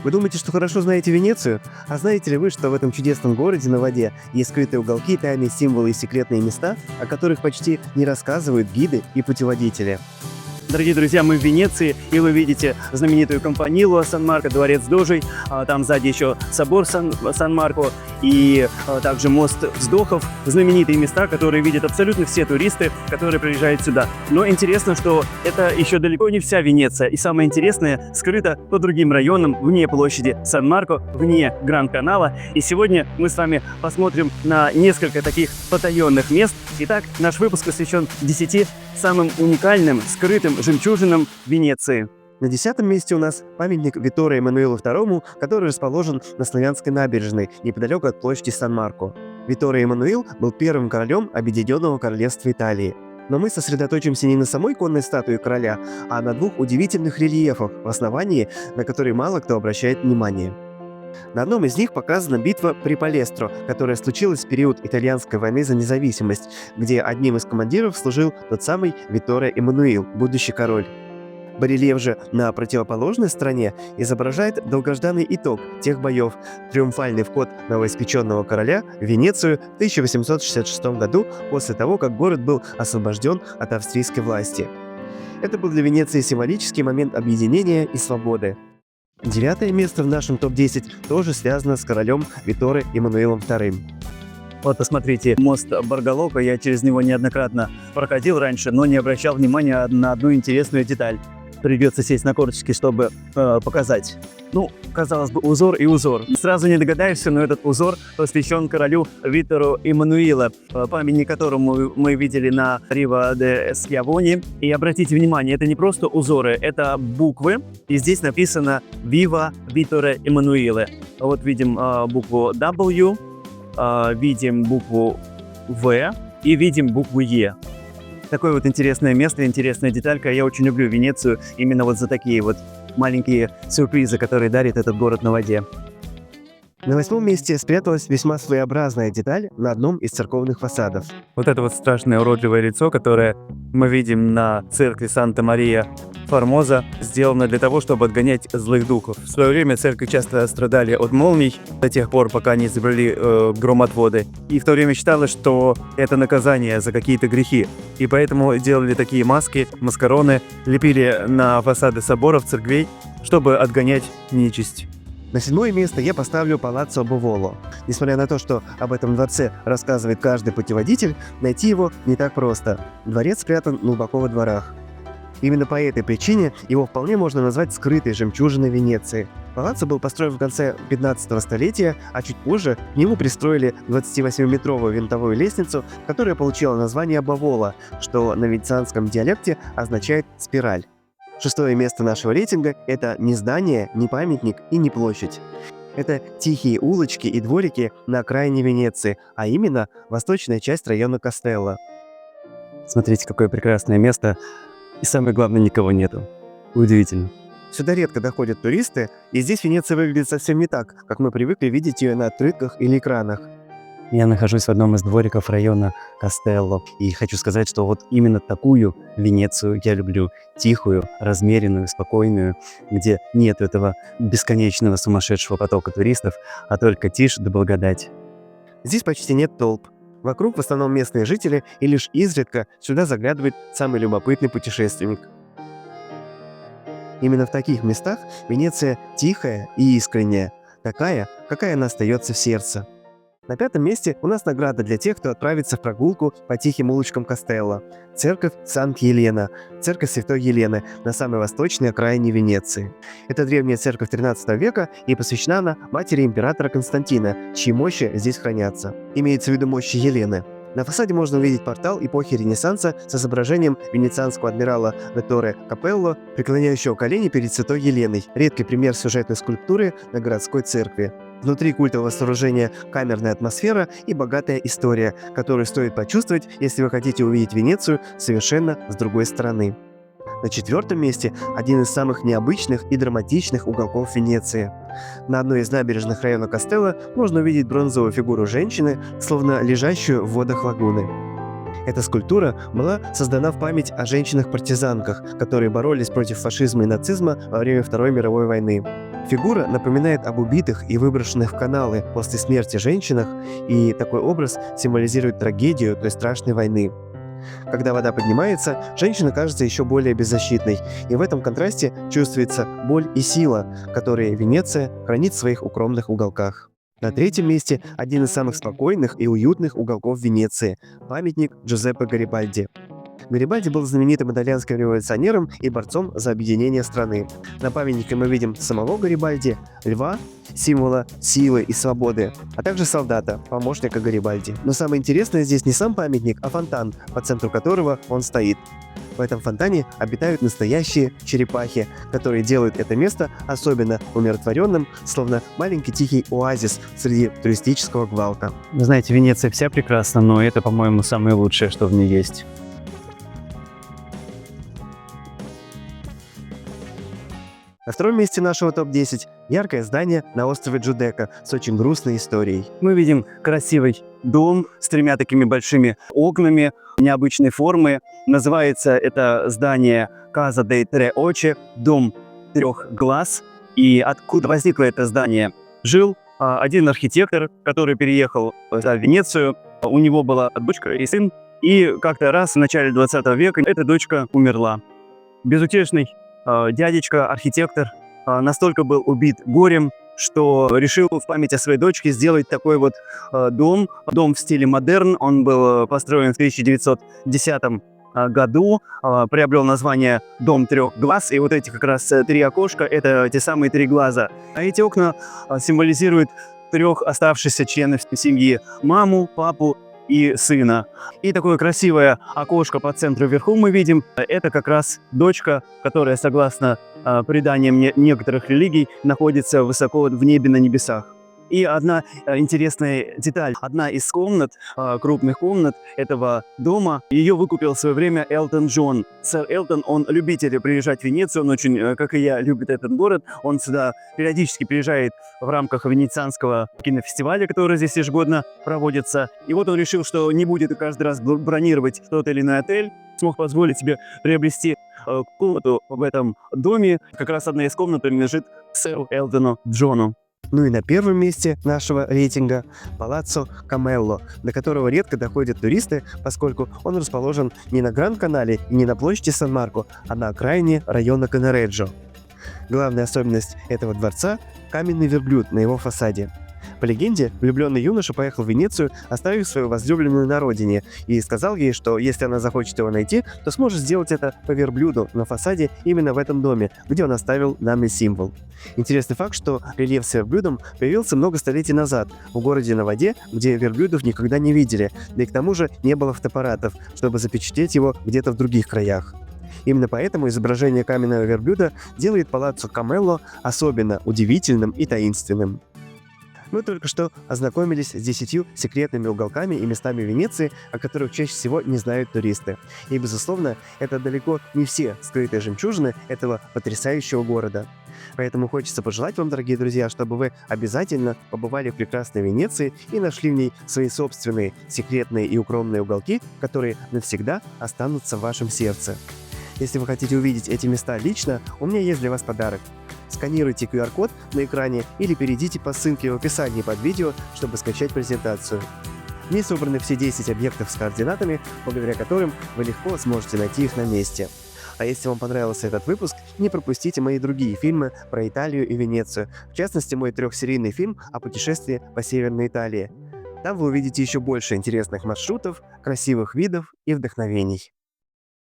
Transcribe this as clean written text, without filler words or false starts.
Вы думаете, что хорошо знаете Венецию? А знаете ли вы, что в этом чудесном городе на воде есть скрытые уголки, тайные символы и секретные места, о которых почти не рассказывают гиды и путеводители? Дорогие друзья, мы в Венеции, и вы видите знаменитую Кампанилу Сан-Марко, дворец Дожей, там сзади еще собор Сан-Марко и также мост Вздохов, знаменитые места, которые видят абсолютно все туристы, которые приезжают сюда. Но интересно, что это еще далеко не вся Венеция, и самое интересное скрыто по другим районам, вне площади Сан-Марко, вне Гранд-канала. И сегодня мы с вами посмотрим на несколько таких потаенных мест. Итак, наш выпуск посвящен 10 самым уникальным, скрытым жемчужинам Венеции. На 10-м месте у нас памятник Виттору Эммануилу II, который расположен на Славянской набережной, неподалеку от площади Сан-Марко. Витторий Эммануил был первым королем Объединенного Королевства Италии. Но мы сосредоточимся не на самой конной статуе короля, а на двух удивительных рельефах в основании, на которые мало кто обращает внимание. На одном из них показана битва при Палестро, которая случилась в период Итальянской войны за независимость, где одним из командиров служил тот самый Витторий Эммануил, будущий король. Барельеф же на противоположной стороне изображает долгожданный итог тех боев – триумфальный вход новоиспеченного короля в Венецию в 1866 году после того, как город был освобожден от австрийской власти. Это был для Венеции символический момент объединения и свободы. 9-е место в нашем топ-10 тоже связано с королем Виттором Эммануилом II. Вот посмотрите, мост Баргалока, я через него неоднократно проходил раньше, но не обращал внимания на одну интересную деталь. Придется сесть на корточки, чтобы показать. Ну, казалось бы, узор и узор. Сразу не догадаешься, но этот узор посвящен королю Виттору Эммануилу, памятник которому мы видели на Рива де Скьявони. И обратите внимание, это не просто узоры, это буквы. И здесь написано «Viva Vittore Emanuele». Вот видим букву W, видим букву В и видим букву Е. Такое вот интересное место, интересная деталька. Я очень люблю Венецию именно вот за такие вот маленькие сюрпризы, которые дарит этот город на воде. На 8-м месте спряталась весьма своеобразная деталь на одном из церковных фасадов. Вот это вот страшное уродливое лицо, которое мы видим на церкви Санта-Мария Формоза, сделано для того, чтобы отгонять злых духов. В свое время церкви часто страдали от молний до тех пор, пока не изобрели громотводы. И в то время считалось, что это наказание за какие-то грехи. И поэтому делали такие маски, маскароны, лепили на фасады соборов, церквей, чтобы отгонять нечисть. На 7-е место я поставлю Палаццо Боволо. Несмотря на то, что об этом дворце рассказывает каждый путеводитель, найти его не так просто. Дворец спрятан глубоко во дворах. Именно по этой причине его вполне можно назвать скрытой жемчужиной Венеции. Палаццо был построен в конце 15 столетия, а чуть позже к нему пристроили 28-метровую винтовую лестницу, которая получила название Боволо, что на венецианском диалекте означает «спираль». 6-е место нашего рейтинга – это не здание, не памятник и не площадь. Это тихие улочки и дворики на окраине Венеции, а именно восточная часть района Кастелло. Смотрите, какое прекрасное место. И самое главное, никого нету. Удивительно. Сюда редко доходят туристы, и здесь Венеция выглядит совсем не так, как мы привыкли видеть ее на открытках или экранах. Я нахожусь в одном из двориков района Кастелло, и хочу сказать, что вот именно такую Венецию я люблю. Тихую, размеренную, спокойную, где нет этого бесконечного сумасшедшего потока туристов, а только тишь да благодать. Здесь почти нет толп. Вокруг в основном местные жители, и лишь изредка сюда заглядывает самый любопытный путешественник. Именно в таких местах Венеция тихая и искренняя, такая, какая она остается в сердце. На 5-м месте у нас награда для тех, кто отправится в прогулку по тихим улочкам Кастелло. Церковь Сант-Елена, церковь Святой Елены на самой восточной окраине Венеции. Это древняя церковь 13 века и посвящена она матери императора Константина, чьи мощи здесь хранятся. Имеется в виду мощи Елены. На фасаде можно увидеть портал эпохи Ренессанса с изображением венецианского адмирала Витторе Капелло, преклоняющего колени перед Святой Еленой, редкий пример сюжетной скульптуры на городской церкви. Внутри культового сооружения камерная атмосфера и богатая история, которую стоит почувствовать, если вы хотите увидеть Венецию совершенно с другой стороны. На 4-м месте один из самых необычных и драматичных уголков Венеции. На одной из набережных района Кастелло можно увидеть бронзовую фигуру женщины, словно лежащую в водах лагуны. Эта скульптура была создана в память о женщинах-партизанках, которые боролись против фашизма и нацизма во время Второй мировой войны. Фигура напоминает об убитых и выброшенных в каналы после смерти женщинах, и такой образ символизирует трагедию той страшной войны. Когда вода поднимается, женщина кажется еще более беззащитной, и в этом контрасте чувствуется боль и сила, которые Венеция хранит в своих укромных уголках. На третьем месте один из самых спокойных и уютных уголков Венеции – памятник Джузеппе Гарибальди. Гарибальди был знаменитым итальянским революционером и борцом за объединение страны. На памятнике мы видим самого Гарибальди, льва, символа силы и свободы, а также солдата, помощника Гарибальди. Но самое интересное здесь не сам памятник, а фонтан, по центру которого он стоит. В этом фонтане обитают настоящие черепахи, которые делают это место особенно умиротворенным, словно маленький тихий оазис среди туристического гвалта. Вы знаете, Венеция вся прекрасна, но это, по-моему, самое лучшее, что в ней есть. На втором месте нашего топ-10 – яркое здание на острове Джудека с очень грустной историей. Мы видим красивый дом с 3 такими большими окнами необычной формы. Называется это здание Casa dei Tre Occhi, дом 3 глаз. И откуда возникло это здание? Жил один архитектор, который переехал в Венецию. У него была дочка и сын. И как-то раз в начале 20 века эта дочка умерла. Безутешный дядечка, архитектор, настолько был убит горем, что решил в память о своей дочке сделать такой вот дом в стиле модерн. Он был построен в 1910 году, приобрел название «Дом 3 глаз», и вот эти как раз 3 окошка – это те самые 3 глаза. А эти окна символизируют 3 оставшихся членов семьи – маму, папу и сына. И такое красивое окошко по центру вверху мы видим. Это как раз дочка, которая, согласно преданиям некоторых религий, находится высоко в небе на небесах. И одна интересная деталь. Одна из комнат, крупных комнат этого дома, ее выкупил в свое время Элтон Джон. Сэр Элтон, он любитель приезжать в Венецию, он очень, как и я, любит этот город. Он сюда периодически приезжает в рамках венецианского кинофестиваля, который здесь ежегодно проводится. И вот он решил, что не будет каждый раз бронировать тот или иной отель, смог позволить себе приобрести комнату в этом доме. Как раз одна из комнат принадлежит сэру Элтону Джону. Ну и на первом месте нашего рейтинга – Палаццо Камелло, до которого редко доходят туристы, поскольку он расположен не на Гранд-Канале и не на площади Сан-Марко, а на окраине района Канареджо. Главная особенность этого дворца – каменный верблюд на его фасаде. По легенде, влюбленный юноша поехал в Венецию, оставив свою возлюбленную на родине, и сказал ей, что если она захочет его найти, то сможет сделать это по верблюду на фасаде именно в этом доме, где он оставил данный символ. Интересный факт, что рельеф с верблюдом появился много столетий назад в городе на воде, где верблюдов никогда не видели, да и к тому же не было фотоаппаратов, чтобы запечатлеть его где-то в других краях. Именно поэтому изображение каменного верблюда делает Палаццо Камелло особенно удивительным и таинственным. Мы только что ознакомились с 10 секретными уголками и местами Венеции, о которых чаще всего не знают туристы. И, безусловно, это далеко не все скрытые жемчужины этого потрясающего города. Поэтому хочется пожелать вам, дорогие друзья, чтобы вы обязательно побывали в прекрасной Венеции и нашли в ней свои собственные секретные и укромные уголки, которые навсегда останутся в вашем сердце. Если вы хотите увидеть эти места лично, у меня есть для вас подарок. Сканируйте QR-код на экране или перейдите по ссылке в описании под видео, чтобы скачать презентацию. В ней собраны все 10 объектов с координатами, благодаря которым вы легко сможете найти их на месте. А если вам понравился этот выпуск, не пропустите мои другие фильмы про Италию и Венецию, в частности мой 3-серийный фильм о путешествии по Северной Италии. Там вы увидите еще больше интересных маршрутов, красивых видов и вдохновений.